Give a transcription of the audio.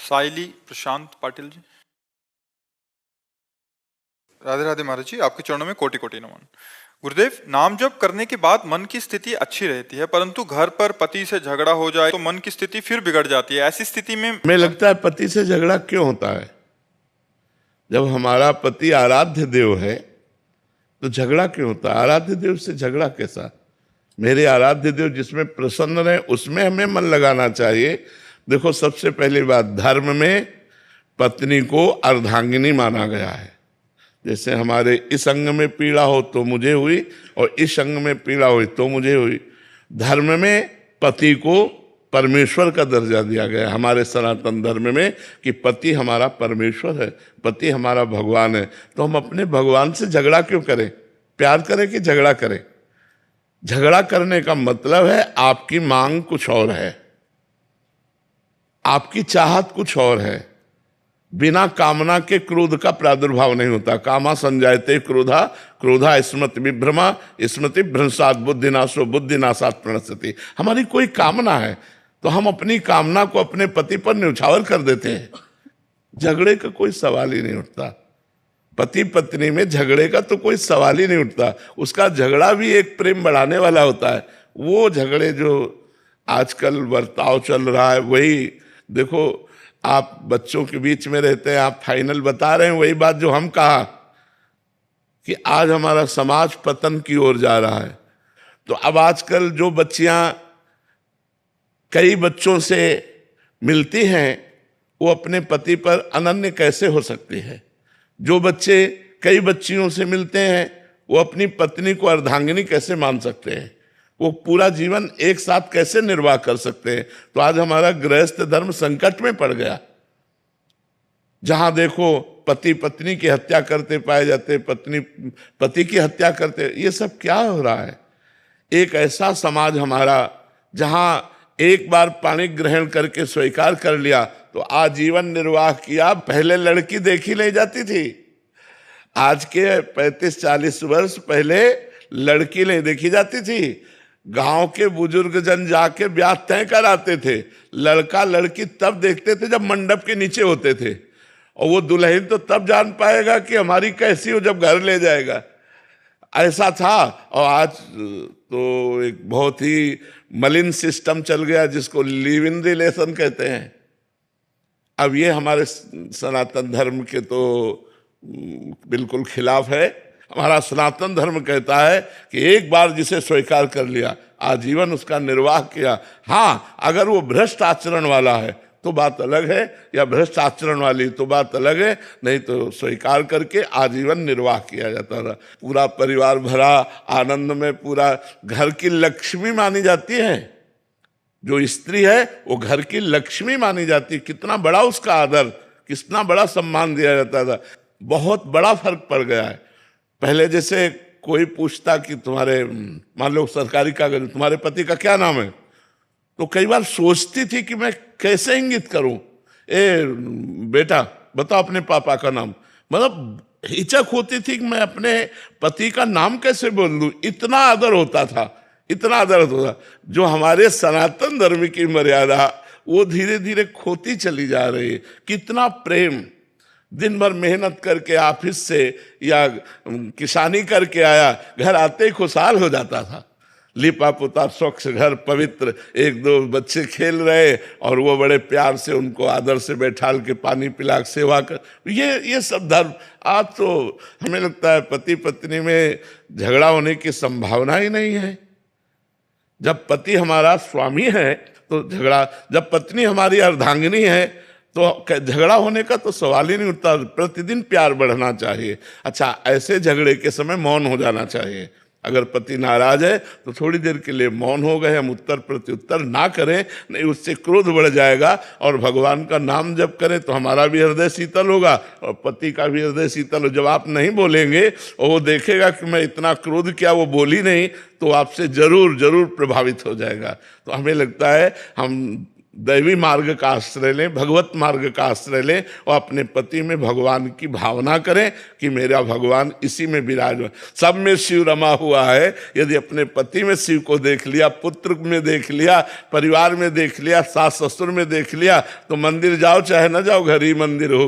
साइली प्रशांत पाटिल जी। राधे राधे महाराज जी, आपके चरणों में कोटि कोटि नमन। गुरुदेव, नाम जप करने के बाद मन की स्थिति अच्छी रहती है, परंतु घर पर पति से झगड़ा हो जाए तो मन की स्थिति फिर बिगड़ जाती है। ऐसी स्थिति में हमें लगता है पति से झगड़ा क्यों होता है? जब हमारा पति आराध्य देव है तो झगड़ा क्यों होता है? आराध्य देव से झगड़ा कैसा? मेरे आराध्य देव जिसमें प्रसन्न रहे उसमें हमें मन लगाना चाहिए। देखो, सबसे पहली बात, धर्म में पत्नी को अर्धांगिनी माना गया है। जैसे हमारे इस अंग में पीड़ा हो तो मुझे हुई और इस अंग में पीड़ा हुई तो मुझे हुई। धर्म में पति को परमेश्वर का दर्जा दिया गया है हमारे सनातन धर्म में, कि पति हमारा परमेश्वर है, पति हमारा भगवान है। तो हम अपने भगवान से झगड़ा क्यों करें? प्यार करें कि झगड़ा करें? झगड़ा करने का मतलब है आपकी मांग कुछ और है, आपकी चाहत कुछ और है। बिना कामना के क्रोध का प्रादुर्भाव नहीं होता। कामा संजायते क्रोधा, क्रोधा स्मृति विभ्रमा, स्मृति भ्रंशात बुद्धिनाशो, बुद्धिनाशात प्रणश्यति। हमारी कोई कामना है तो हम अपनी कामना को अपने पति पर न्यौछावर कर देते हैं। झगड़े का कोई सवाल ही नहीं उठता। पति पत्नी में झगड़े का तो कोई सवाल ही नहीं उठता। उसका झगड़ा भी एक प्रेम बढ़ाने वाला होता है। वो झगड़े जो आजकल बर्ताव चल रहा है, वही देखो, आप बच्चों के बीच में रहते हैं, आप फाइनल बता रहे हैं वही बात जो हम कहा कि आज हमारा समाज पतन की ओर जा रहा है। तो अब आजकल जो बच्चियां कई बच्चों से मिलती हैं वो अपने पति पर अनन्य कैसे हो सकती है? जो बच्चे कई बच्चियों से मिलते हैं वो अपनी पत्नी को अर्धांगिनी कैसे मान सकते हैं? वो पूरा जीवन एक साथ कैसे निर्वाह कर सकते हैं? तो आज हमारा गृहस्थ धर्म संकट में पड़ गया। जहां देखो पति पत्नी की हत्या करते पाए जाते, पत्नी पति की हत्या करते। ये सब क्या हो रहा है? एक ऐसा समाज हमारा जहां एक बार पाणी ग्रहण करके स्वीकार कर लिया तो आजीवन निर्वाह किया। पहले लड़की देखी नहीं जाती थी, आज के 35-40 वर्ष पहले लड़की नहीं देखी जाती थी। गांव के बुजुर्ग जन जाके ब्याह तय कराते थे। लड़का लड़की तब देखते थे जब मंडप के नीचे होते थे, और वो दुल्हन तो तब जान पाएगा कि हमारी कैसी हो जब घर ले जाएगा। ऐसा था। और आज तो एक बहुत ही मलिन सिस्टम चल गया जिसको लिव इन रिलेशन कहते हैं। अब ये हमारे सनातन धर्म के तो बिल्कुल खिलाफ है। हमारा सनातन धर्म कहता है कि एक बार जिसे स्वीकार कर लिया आजीवन उसका निर्वाह किया। हाँ, अगर वो भ्रष्ट आचरण वाला है तो बात अलग है, या भ्रष्ट आचरण वाली तो बात अलग है, नहीं तो स्वीकार करके आजीवन निर्वाह किया जाता था। पूरा परिवार भरा आनंद में, पूरा घर की लक्ष्मी मानी जाती है। जो स्त्री है वो घर की लक्ष्मी मानी जाती है। कितना बड़ा उसका आदर, कितना बड़ा सम्मान दिया जाता था। बहुत बड़ा फर्क पड़ गया है। पहले जैसे कोई पूछता कि तुम्हारे, मान लो सरकारी कागज, तुम्हारे पति का क्या नाम है, तो कई बार सोचती थी कि मैं कैसे इंगित करूं, ए बेटा बताओ अपने पापा का नाम। मतलब हिचक होती थी कि मैं अपने पति का नाम कैसे बोल दूं। इतना आदर होता था, इतना आदर होता था। जो हमारे सनातन धर्म की मर्यादा वो धीरे धीरे खोती चली जा रही है। कितना प्रेम, दिन भर मेहनत करके ऑफिस से या किसानी करके आया, घर आते ही खुशहाल हो जाता था। लिपा पुता, स्वच्छ घर, पवित्र, एक दो बच्चे खेल रहे और वो बड़े प्यार से उनको आदर से बैठाल के पानी पिला के सेवा कर। ये सब धर्म। आज तो हमें लगता है पति पत्नी में झगड़ा होने की संभावना ही नहीं है। जब पति हमारा स्वामी है तो झगड़ा, जब पत्नी हमारी अर्धांगिनी है तो झगड़ा होने का तो सवाल ही नहीं उठता। प्रतिदिन प्यार बढ़ना चाहिए। अच्छा, ऐसे झगड़े के समय मौन हो जाना चाहिए। अगर पति नाराज है तो थोड़ी देर के लिए मौन हो गए, हम उत्तर प्रत्युत्तर ना करें, नहीं उससे क्रोध बढ़ जाएगा। और भगवान का नाम जब करें तो हमारा भी हृदय शीतल होगा और पति का भी हृदय शीतल हो। जब आप नहीं बोलेंगे और वो देखेगा कि मैं इतना क्रोध किया, वो बोली नहीं, तो आपसे जरूर जरूर प्रभावित हो जाएगा। तो हमें लगता है हम दैवी मार्ग का आश्रय लें, भगवत मार्ग का आश्रय लें और अपने पति में भगवान की भावना करें कि मेरा भगवान इसी में विराजमान, सब में शिव रमा हुआ है। यदि अपने पति में शिव को देख लिया, पुत्र में देख लिया, परिवार में देख लिया, सास ससुर में देख लिया, तो मंदिर जाओ चाहे न जाओ, घर ही मंदिर हो।